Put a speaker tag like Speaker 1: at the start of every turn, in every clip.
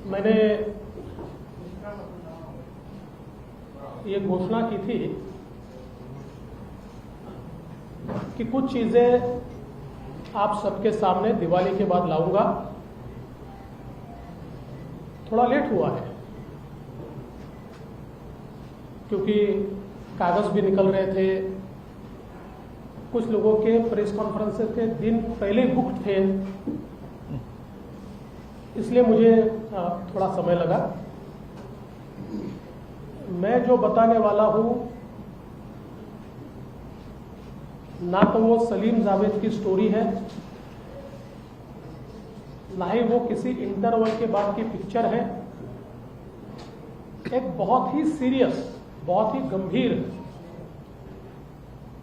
Speaker 1: मैंने ये घोषणा की थी कि कुछ चीजें आप सबके सामने दिवाली के बाद लाऊंगा। थोड़ा लेट हुआ है क्योंकि कागज भी निकल रहे थे, कुछ लोगों के प्रेस कॉन्फ्रेंसेस के दिन पहले ही बुक्ड थे, इसलिए मुझे थोड़ा समय लगा। मैं जो बताने वाला हूं ना तो वो सलीम जावेद की स्टोरी है, ना ही वो किसी इंटरवल के बाद की पिक्चर है। एक बहुत ही सीरियस, बहुत ही गंभीर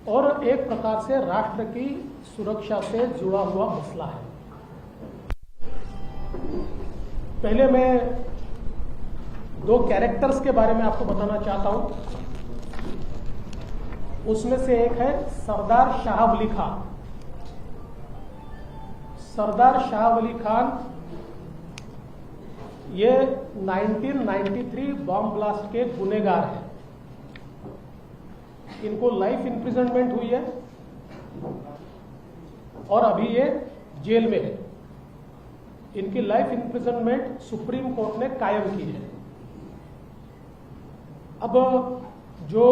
Speaker 1: और एक प्रकार से राष्ट्र की सुरक्षा से जुड़ा हुआ मसला है। पहले मैं दो कैरेक्टर्स के बारे में आपको बताना चाहता हूं। उसमें से एक है सरदार शाह वली खान। सरदार शाह वली खान ये 1993 बॉम्ब ब्लास्ट के गुनहगार हैं। इनको लाइफ इंप्रिजनमेंट हुई है और अभी ये जेल में है। इनकी लाइफ इंप्रिजनमेंट सुप्रीम कोर्ट ने कायम की है। अब जो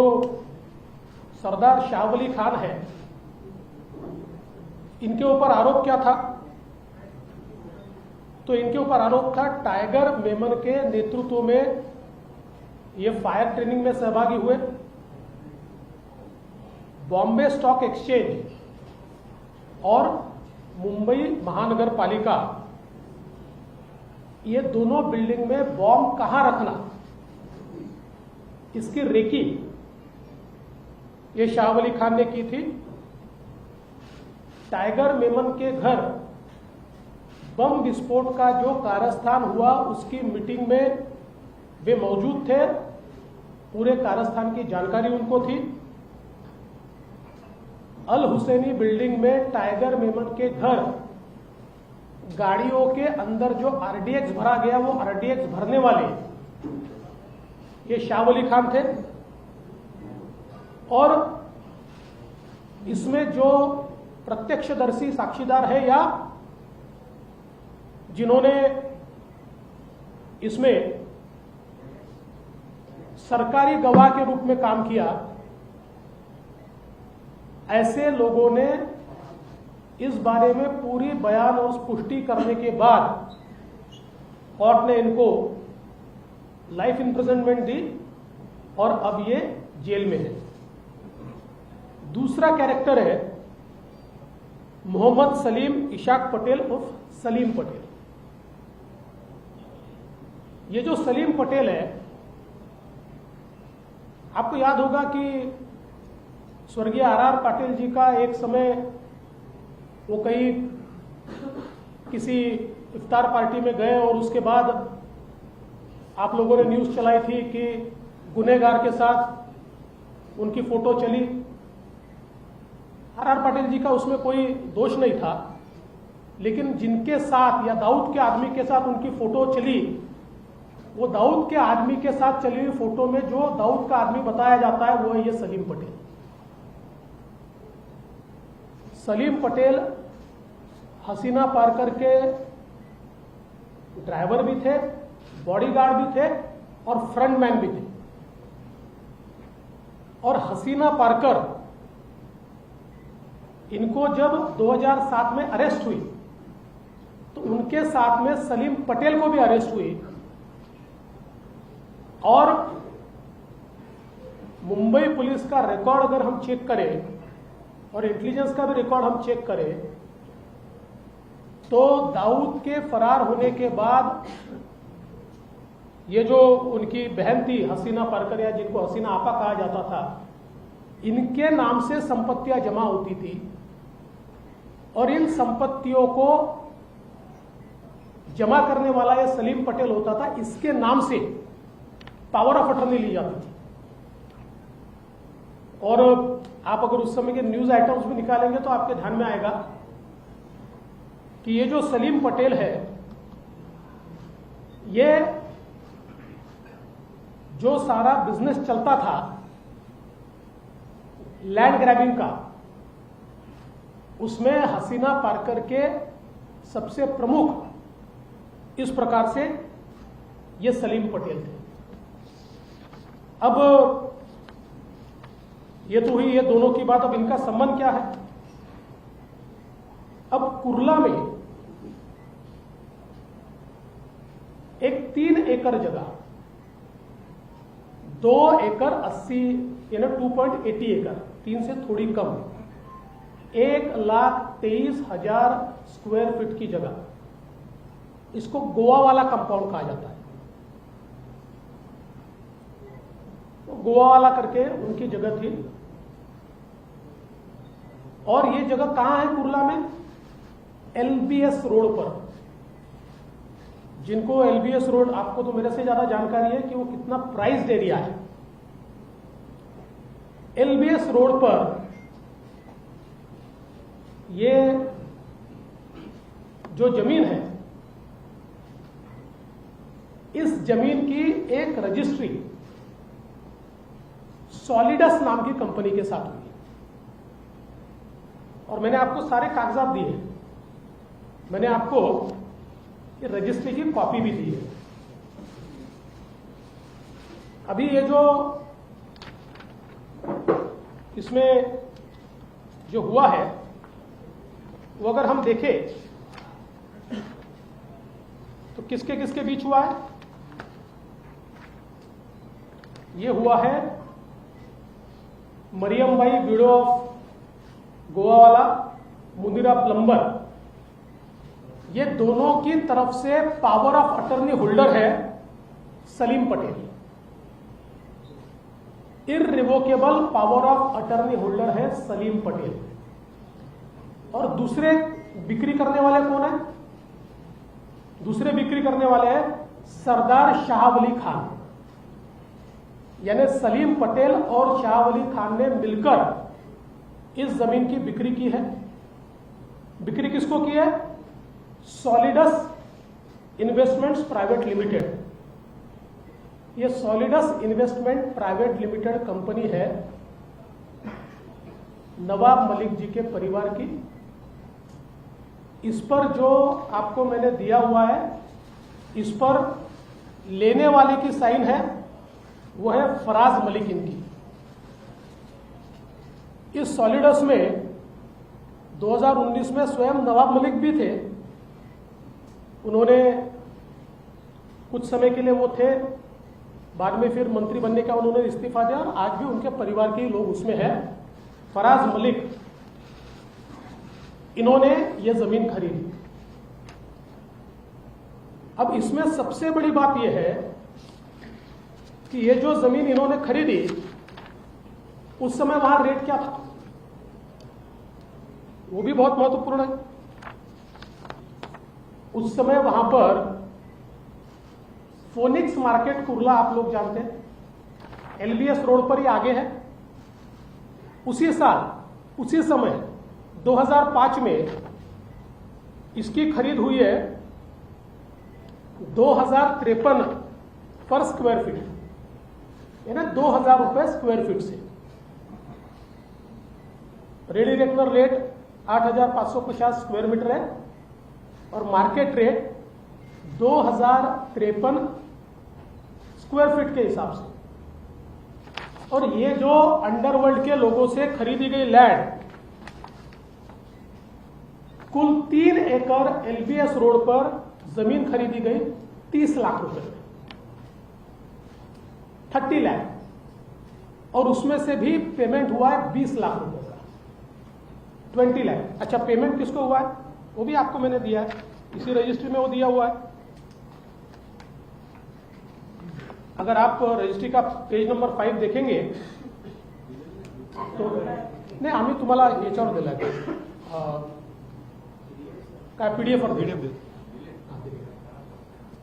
Speaker 1: सरदार शाह वली खान है, इनके ऊपर आरोप क्या था? तो इनके ऊपर आरोप था टाइगर मेमन के नेतृत्व में ये फायर ट्रेनिंग में सहभागी हुए, बॉम्बे स्टॉक एक्सचेंज और मुंबई महानगर पालिका, ये दोनों बिल्डिंग में बॉम्ब कहां रखना, इसकी रेकी ये शाह वली खान ने की थी। टाइगर मेमन के घर बम विस्फोट का जो कारस्थान हुआ उसकी मीटिंग में वे मौजूद थे, पूरे कारस्थान की जानकारी उनको थी। अल हुसैनी बिल्डिंग में टाइगर मेमन के घर गाड़ियों के अंदर जो आरडीएक्स भरा गया, वो आरडीएक्स भरने वाले ये शाह वली खान थे। और इसमें जो प्रत्यक्षदर्शी साक्षीदार है या जिन्होंने इसमें सरकारी गवाह के रूप में काम किया, ऐसे लोगों ने इस बारे में पूरी बयान और पुष्टि करने के बाद कोर्ट ने इनको लाइफ इंप्रिजनमेंट दी और अब ये जेल में है। दूसरा कैरेक्टर है मोहम्मद सलीम इशाक पटेल उर्फ सलीम पटेल। ये जो सलीम पटेल है, आपको याद होगा कि स्वर्गीय आर पाटिल जी का एक समय वो कहीं किसी इफ्तार पार्टी में गए और उसके बाद आप लोगों ने न्यूज चलाई थी कि गुनहगार के साथ उनकी फोटो चली। आर पाटिल जी का उसमें कोई दोष नहीं था, लेकिन जिनके साथ या दाऊद के आदमी के साथ उनकी फोटो चली, वो दाऊद के आदमी के साथ चली हुई फोटो में जो दाऊद का आदमी बताया जाता है वो है ये सलीम पटेल। सलीम पटेल हसीना पार्कर के ड्राइवर भी थे, बॉडीगार्ड भी थे और फ्रंटमैन भी थे। और हसीना पार्कर इनको जब 2007 में अरेस्ट हुई तो उनके साथ में सलीम पटेल को भी अरेस्ट हुई। और मुंबई पुलिस का रिकॉर्ड अगर हम चेक करें और इंटेलिजेंस का भी रिकॉर्ड हम चेक करें तो दाऊद के फरार होने के बाद ये जो उनकी बहन थी हसीना पार्कर या जिनको हसीना आपा कहा जाता था, इनके नाम से संपत्तियां जमा होती थी और इन संपत्तियों को जमा करने वाला ये सलीम पटेल होता था। इसके नाम से पावर ऑफ अटर्नी ली जाती थी। और आप अगर उस समय के न्यूज आइटम्स भी निकालेंगे तो आपके ध्यान में आएगा कि ये जो सलीम पटेल है ये जो सारा बिजनेस चलता था लैंड ग्रैबिंग का, उसमें हसीना पारकर के सबसे प्रमुख इस प्रकार से ये सलीम पटेल थे। अब ये तो हुई ये दोनों की बात। अब इनका संबंध क्या है? अब कुर्ला में एक 3 एकड़ जगह, 2 एकड़ 80 यानी 2.80 एकड़, 3 से थोड़ी कम, 1,23,000 स्क्वायर फीट की जगह, इसको गोवा वाला कंपाउंड कहा जाता है। तो गोवा वाला करके उनकी जगह थी। और ये जगह कहां है कुर्ला में? एलबीएस रोड पर। जिनको एलबीएस रोड, आपको तो मेरे से ज्यादा जानकारी है कि वो कितना प्राइस्ड एरिया है। एलबीएस रोड पर ये जो जमीन है, इस जमीन की एक रजिस्ट्री सॉलिडस नाम की कंपनी के साथ हुई और मैंने आपको सारे कागजात दिए। मैंने आपको ये रजिस्ट्री की कॉपी भी दी है। अभी ये जो इसमें जो हुआ है वो अगर हम देखें तो किसके किसके बीच हुआ है? ये हुआ है मरियम भाई ब्यूरो ऑफ गोवा वाला, मुनीरा प्लम्बर, ये दोनों की तरफ से पावर ऑफ अटर्नी होल्डर है Salim Patel. Irrevocable power of attorney holder है सलीम पटेल। और दूसरे बिक्री करने वाले कौन है? दूसरे बिक्री करने वाले हैं सरदार शाह वली खान। यानी सलीम पटेल और शाह वली खान ने मिलकर इस जमीन की बिक्री की है। बिक्री किसको की है? Solidus investments private limited. ये Solidus investment private limited company है नवाब मलिक जी के परिवार की। इस पर जो आपको मैंने दिया हुआ है, इस पर लेने वाले की साइन है, वो है फराज मलिक इनकी। इस सॉलिडस में 2019 में स्वयं नवाब मलिक भी थे। उन्होंने कुछ समय के लिए वो थे, बाद में फिर मंत्री बनने का उन्होंने इस्तीफा दिया और आज भी उनके परिवार के लोग उसमें हैं। फराज मलिक, इन्होंने ये जमीन खरीदी। अब इसमें सबसे बड़ी बात यह है कि ये जो जमीन इन्होंने खरीदी, उस समय वहां रेट क्या था, वो भी बहुत महत्वपूर्ण है। उस समय वहां पर फोनिक्स मार्केट कुर्ला, आप लोग जानते हैं, एलबीएस रोड पर ही आगे है। उसी साल, उसी समय 2005 में इसकी खरीद हुई है 2053 पर स्क्वायर फीट, यानी 2000 रुपए स्क्वायर फीट से। Ready reckoner rate 8550 square metre है और मार्केट रेट 2053 स्क्वायर फीट के हिसाब से। और ये जो अंडरवर्ल्ड के लोगों से खरीदी गई लैंड कुल 3 एकड़ एलबीएस रोड पर जमीन खरीदी गई 30 लाख रुपए में, 30 लाख। और उसमें से भी पेमेंट हुआ है 20 लाख रुपए का, 20 लाख। अच्छा, पेमेंट किसको हुआ है वो भी आपको मैंने दिया है, इसी रजिस्ट्री में वो दिया हुआ है। अगर आप रजिस्ट्री का पेज नंबर 5 देखेंगे तो नाही, आम्ही तुम्हाला याच्यावर दिला काय पीडीएफ वर दिले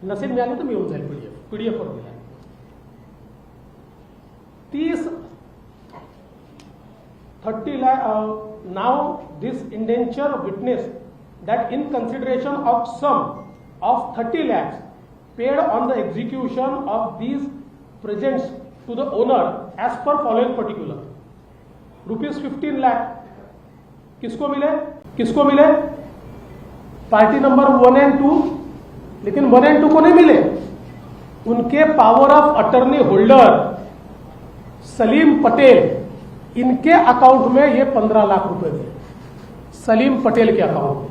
Speaker 1: नसेल मिळाले तर मिळून जाईल। पीडीएफ वर दिला 30 lakh. Now this indenture witness that in consideration of sum of 30 lakhs paid on the execution of these presents to the owner as per following particular. Rupees 15 lakh किसको मिले? पार्टी नंबर 1 and 2, लेकिन 1 and 2 को नहीं मिले। उनके power of attorney holder Salim Patel, इनके account में ये 15 लाख रुपए थे। सलीम पटेल के अकाउंट में,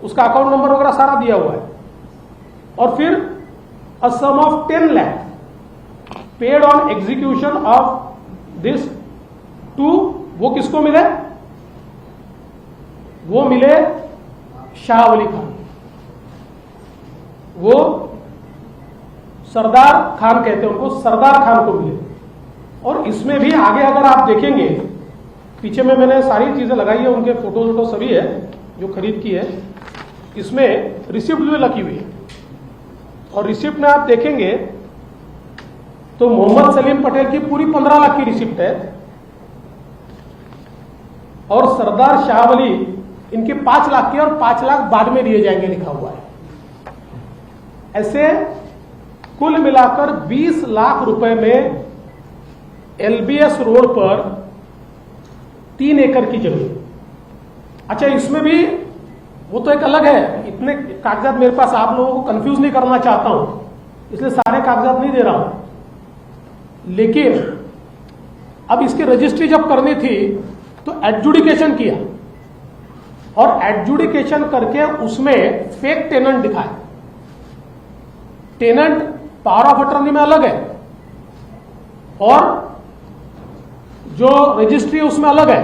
Speaker 1: उसका अकाउंट नंबर वगैरह सारा दिया हुआ है। और फिर a sum of 10 lakh paid on execution of this too, वो किसको मिले? वो मिले शाह वली खान, वो सरदार खान कहते हैं उनको, सरदार खान को मिले। और इसमें भी आगे अगर आप देखेंगे, पीछे में मैंने सारी चीजें लगाई है, उनके फोटो वोटो सभी है जो खरीद की है। इसमें रिसिप्ट भी लगी हुई है, और रिसिप्ट में आप देखेंगे तो मोहम्मद सलीम पटेल की पूरी 15 लाख की रिसिप्ट है, और सरदार शाह वली इनके 5 लाख की, और 5 लाख बाद में दिए जाएंगे लिखा हुआ है। ऐसे कुल मिलाकर 20 लाख रुपए में एलबीएस रोड पर 3 एकड़ की जमीन। अच्छा, इसमें भी वो तो एक अलग है, इतने कागजात मेरे पास, आप लोगों को कंफ्यूज नहीं करना चाहता हूं, इसलिए सारे कागजात नहीं दे रहा हूं। लेकिन अब इसकी रजिस्ट्री जब करनी थी तो एडजुडिकेशन किया, और एडजुडिकेशन करके उसमें फेक टेनेंट दिखाया। टेनेंट पावर ऑफ अटर्नी में अलग है, और जो रजिस्ट्री उसमें अलग है,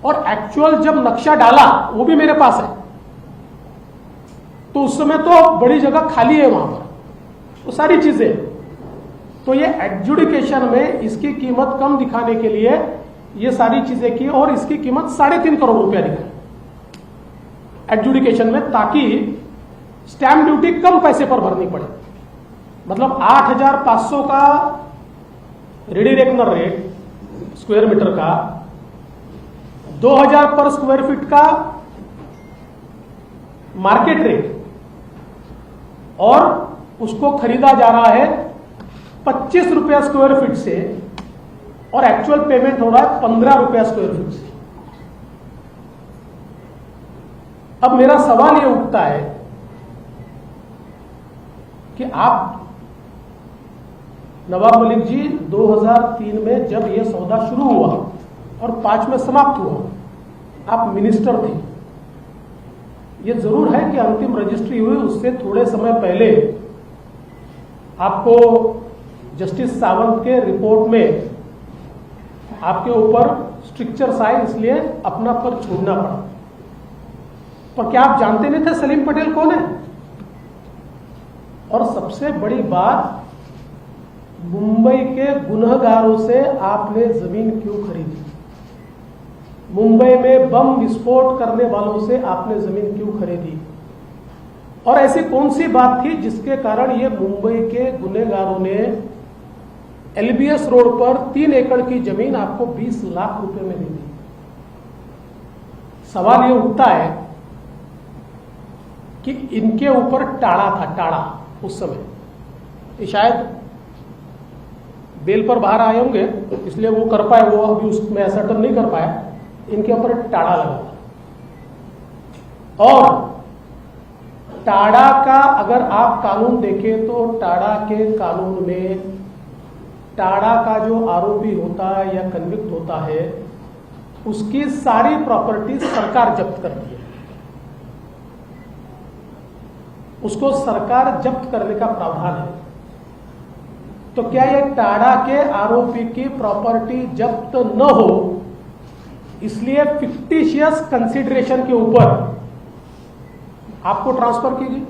Speaker 1: और एक्चुअल जब नक्शा डाला वो भी मेरे पास है, तो उस समय तो बड़ी जगह खाली है वहां पर, वो सारी चीजें। तो ये एडजुडिकेशन में इसकी कीमत कम दिखाने के लिए ये सारी चीजें की, और इसकी कीमत 3.5 करोड़ रुपया दिखाई एडजुडिकेशन में, ताकि स्टैंप ड्यूटी कम पैसे पर भरनी पड़े। मतलब 8,500 का ready reckoner rate square metre का, 2,000 पर स्क्वायर फीट का मार्केट रेट, और उसको खरीदा जा रहा है 25 रुपया स्क्वायर फीट से, और एक्चुअल पेमेंट हो रहा है 15 रुपया स्क्वायर फीट से। अब मेरा सवाल यह उठता है कि आप नवाब मलिक जी 2003 में जब यह सौदा शुरू हुआ और 5 में समाप्त हुआ, आप मिनिस्टर थे। यह जरूर है कि अंतिम रजिस्ट्री हुई उससे थोड़े समय पहले आपको जस्टिस सावंत के रिपोर्ट में आपके ऊपर स्ट्रिक्चर्स आए, इसलिए अपना पद छोड़ना पड़ा। पर क्या आप जानते नहीं थे सलीम पटेल कौन है? और सबसे बड़ी बात, मुंबई के गुनहगारों से आपने जमीन क्यों खरीदी? मुंबई में बम विस्फोट करने वालों से आपने जमीन क्यों खरीदी? और ऐसी कौन सी बात थी जिसके कारण ये मुंबई के गुनहगारों ने एलबीएस रोड पर 3 एकड़ की जमीन आपको 20 लाख रुपए में दे दी? सवाल ये उठता है कि इनके ऊपर टाड़ा था, टाड़ा उस समय, ये शायद बेल पर बाहर आए होंगे इसलिए वो कर पाए, वो अभी उसमें असर्टन नहीं कर पाया, इनके ऊपर टाड़ा लगा था। और टाड़ा का अगर आप कानून देखें तो टाड़ा के कानून में टाड़ा का जो आरोपी होता है या कन्विक्ट होता है, उसकी सारी प्रॉपर्टी सरकार जब्त करती है, उसको सरकार जब्त करने का प्रावधान है। तो क्या ये टाड़ा के आरोपी की प्रॉपर्टी जब्त न हो, इसलिए फिक्टिशियस कंसिडरेशन के ऊपर आपको ट्रांसफर की गई?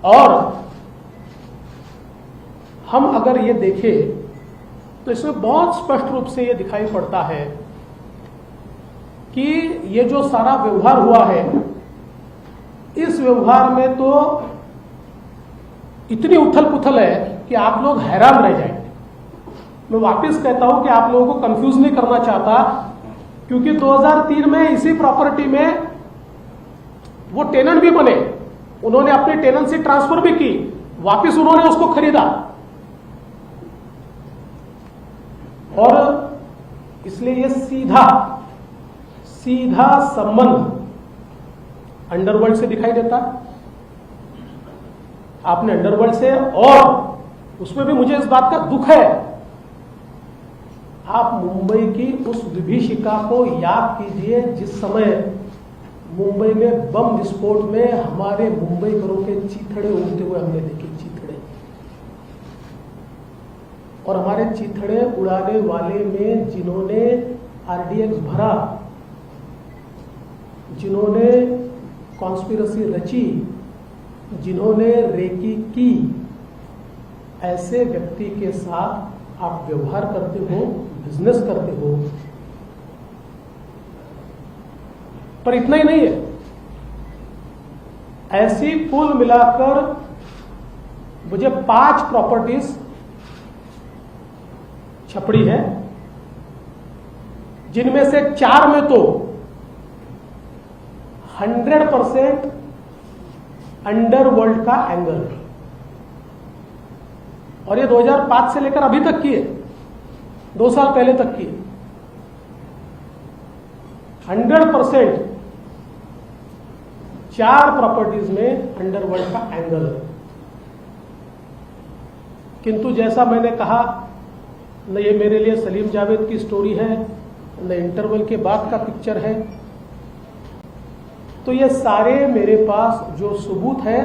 Speaker 1: और हम अगर ये देखें तो इसमें बहुत स्पष्ट रूप से ये दिखाई पड़ता है कि ये जो सारा व्यवहार हुआ है, इस व्यवहार में तो इतनी उथल पुथल है कि आप लोग हैरान रह जाएंगे। मैं वापस कहता हूं कि आप लोगों को कंफ्यूज नहीं करना चाहता, क्योंकि 2003 में इसी प्रॉपर्टी में वो टेनेंट भी बने, उन्होंने अपनी टेनेंसी ट्रांसफर भी की, वापस उन्होंने उसको खरीदा। और इसलिए ये सीधा संबंध अंडरवर्ल्ड से दिखाई देता। आपने अंडरवर्ल्ड से, और उसमें भी मुझे इस बात का दुख है, आप मुंबई की उस विभीषिका को याद कीजिए जिस समय मुंबई में बम विस्फोट में हमारे मुंबईकरों के चीथड़े उड़ते हुए हमने देखे, चीथड़े। और हमारे चीथड़े उड़ाने वाले में जिन्होंने आरडीएक्स भरा, जिन्होंने कॉन्स्पिरेसी रची, जिन्होंने रेकी की, ऐसे व्यक्ति के साथ आप व्यवहार करते हो, बिजनेस करते हो। पर इतना ही नहीं है, ऐसी कुल मिलाकर मुझे 5 प्रॉपर्टीज छपड़ी है, जिनमें से 4 में तो 100% अंडरवर्ल्ड का एंगल है। और ये 2005 से लेकर अभी तक की है, 2 साल पहले तक की है। 100% 4 प्रॉपर्टीज में अंडरवर्ल्ड का एंगल है। किंतु जैसा मैंने कहा, न ये मेरे लिए सलीम जावेद की स्टोरी है, न इंटरवल के बाद का पिक्चर है। तो ये सारे मेरे पास जो सबूत है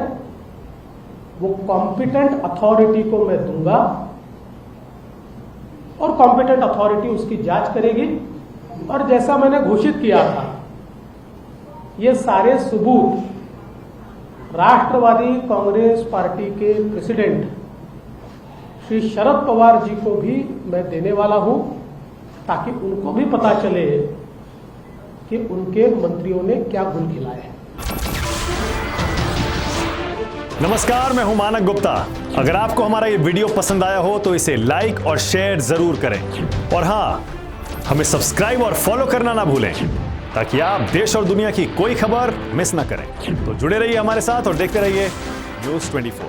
Speaker 1: वो कॉम्पिटेंट अथॉरिटी को मैं दूंगा और कॉम्पिटेंट अथॉरिटी उसकी जांच करेगी। और जैसा मैंने घोषित किया था, ये सारे सबूत राष्ट्रवादी कांग्रेस पार्टी के प्रेसिडेंट श्री शरद पवार जी को भी मैं देने वाला हूं, ताकि उनको भी पता चले कि उनके मंत्रियों ने क्या गुल खिलाया है।
Speaker 2: नमस्कार, मैं हूं मानक गुप्ता। अगर आपको हमारा ये वीडियो पसंद आया हो तो इसे लाइक और शेयर जरूर करें, और हाँ, हमें सब्सक्राइब और फॉलो करना ना भूलें, ताकि आप देश और दुनिया की कोई खबर मिस ना करें। तो जुड़े रहिए हमारे साथ और देखते रहिए News 24।